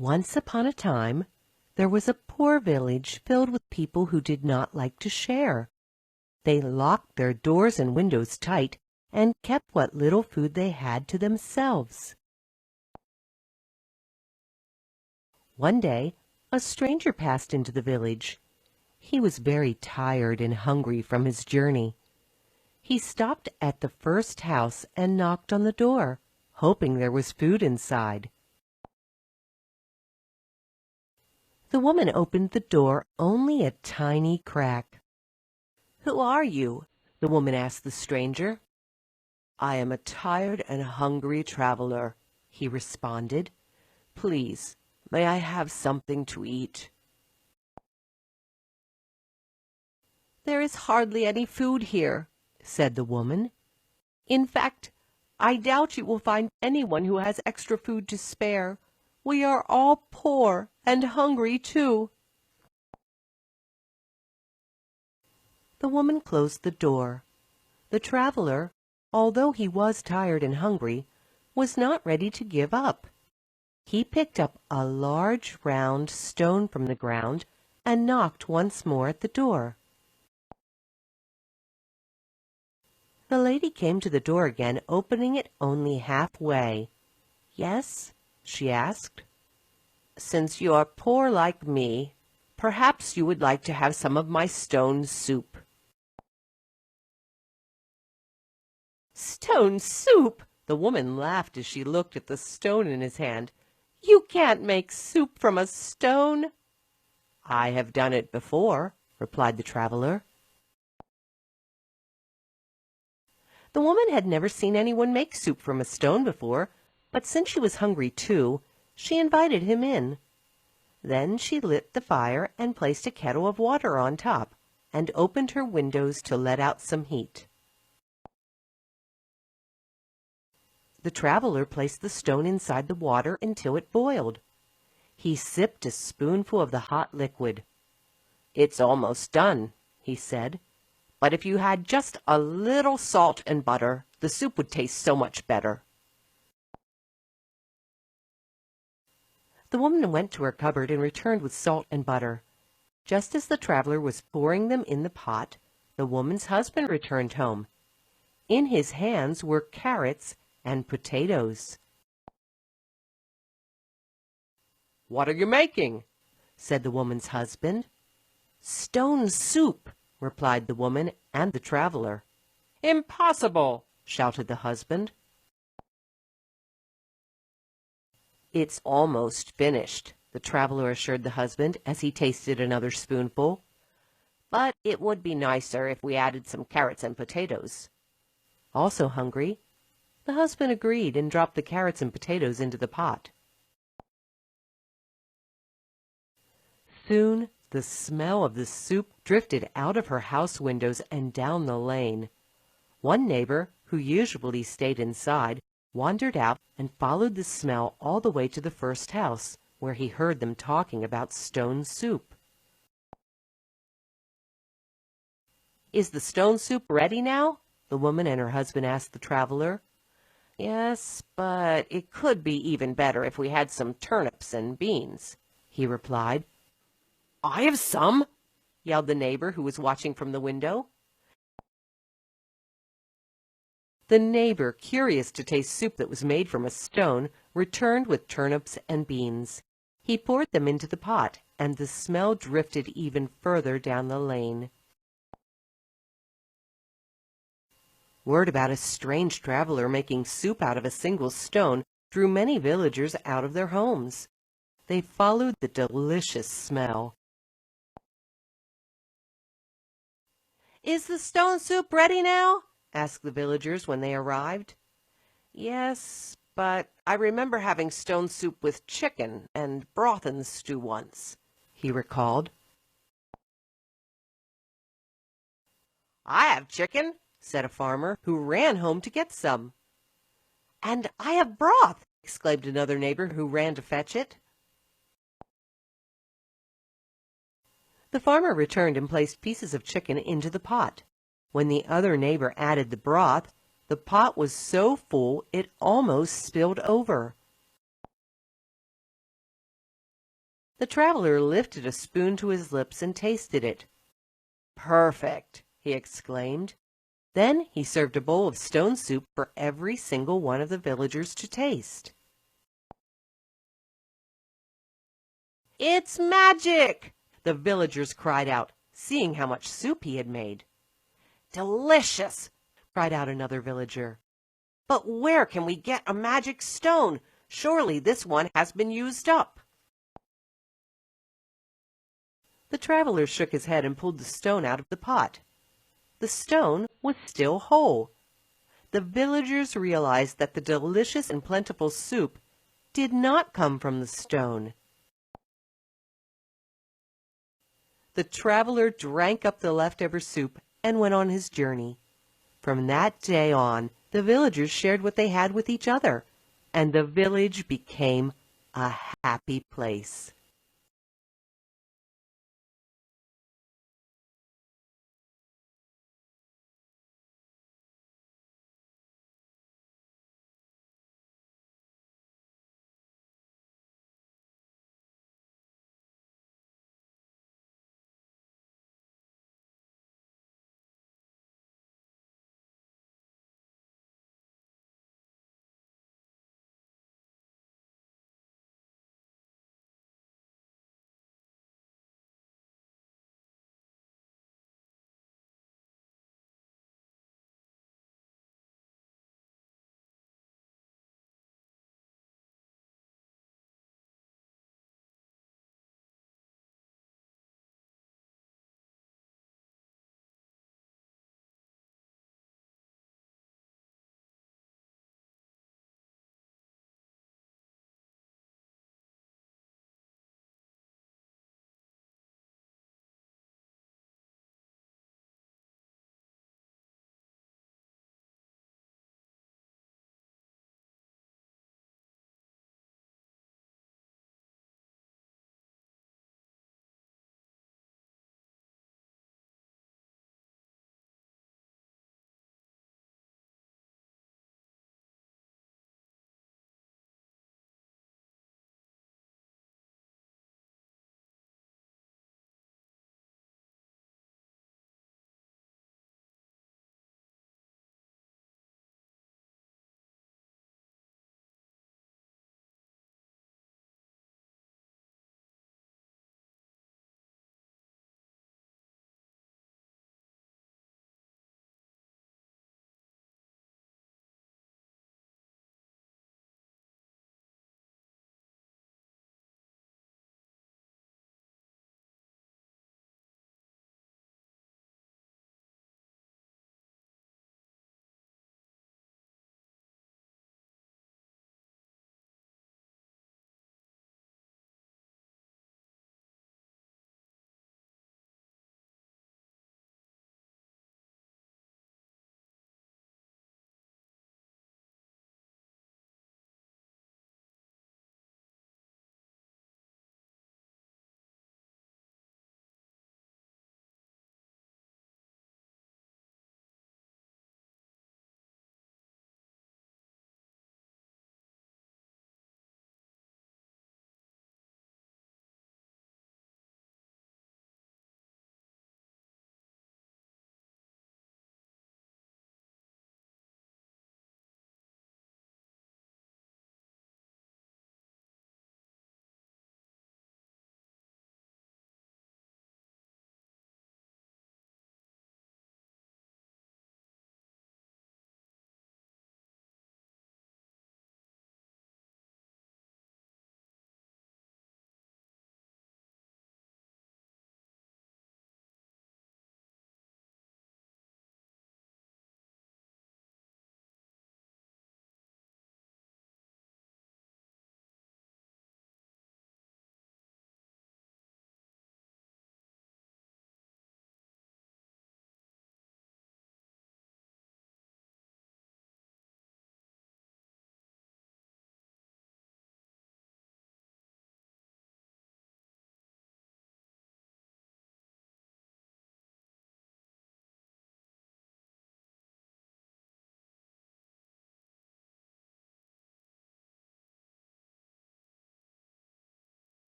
Once upon a time, there was a poor village filled with people who did not like to share. They locked their doors and windows tight and kept what little food they had to themselves. One day, a stranger passed into the village. He was very tired and hungry from his journey. He stopped at the first house and knocked on the door, hoping there was food inside. The woman opened the door only a tiny crack. "Who are you?" the woman asked the stranger. "I am a tired and hungry traveler," he responded. "Please, may I have something to eat?" "There is hardly any food here," said the woman. "In fact, I doubt you will find anyone who has extra food to spare. We are all poor and hungry too." The woman closed the door. The traveler, although he was tired and hungry, was not ready to give up. He picked up a large round stone from the ground and knocked once more at the door. The lady came to the door again, opening it only halfway. "Yes?" she asked. "Since you are poor like me, perhaps you would like to have some of my stone soup." "Stone soup!" The woman laughed as she looked at the stone in his hand. "You can't make soup from a stone." "I have done it before," replied the traveler. The woman had never seen anyone make soup from a stone before, but since she was hungry too, she invited him in. Then she lit the fire and placed a kettle of water on top, and opened her windows to let out some heat. The traveler placed the stone inside the water until it boiled. He sipped a spoonful of the hot liquid. "It's almost done," he said. "But if you had just a little salt and butter, the soup would taste so much better." The woman went to her cupboard and returned with salt and butter. Just as the traveler was pouring them in the pot, the woman's husband returned home. In his hands were carrots and potatoes. "What are you making?" said the woman's husband. "Stone soup," replied the woman and the traveler. "Impossible!" shouted the husband. "It's almost finished," the traveler assured the husband as he tasted another spoonful. "But it would be nicer if we added some carrots and potatoes." Also hungry, the husband agreed and dropped the carrots and potatoes into the pot. Soon the smell of the soup drifted out of her house windows and down the lane. One neighbor, who usually stayed inside, wandered out and followed the smell all the way to the first house, where he heard them talking about stone soup. "Is the stone soup ready now?" the woman and her husband asked the traveler. "Yes, but it could be even better if we had some turnips and beans," he replied. "I have some!" yelled the neighbor who was watching from the window. The neighbor, curious to taste soup that was made from a stone, returned with turnips and beans. He poured them into the pot, and the smell drifted even further down the lane. Word about a strange traveler making soup out of a single stone drew many villagers out of their homes. They followed the delicious smell. "Is the stone soup ready now?" asked the villagers when they arrived. "Yes, but I remember having stone soup with chicken and broth in the stew once," he recalled. "I have chicken," said a farmer, who ran home to get some. "And I have broth," exclaimed another neighbor who ran to fetch it. The farmer returned and placed pieces of chicken into the pot. When the other neighbor added the broth, the pot was so full it almost spilled over. The traveler lifted a spoon to his lips and tasted it. "Perfect!" he exclaimed. Then he served a bowl of stone soup for every single one of the villagers to taste. "It's magic!" the villagers cried out, seeing how much soup he had made. "Delicious!" cried out another villager. "But where can we get a magic stone? Surely this one has been used up." The traveler shook his head and pulled the stone out of the pot. The stone was still whole. The villagers realized that the delicious and plentiful soup did not come from the stone. The traveler drank up the leftover soup and went on his journey. From that day on, the villagers shared what they had with each other, and the village became a happy place.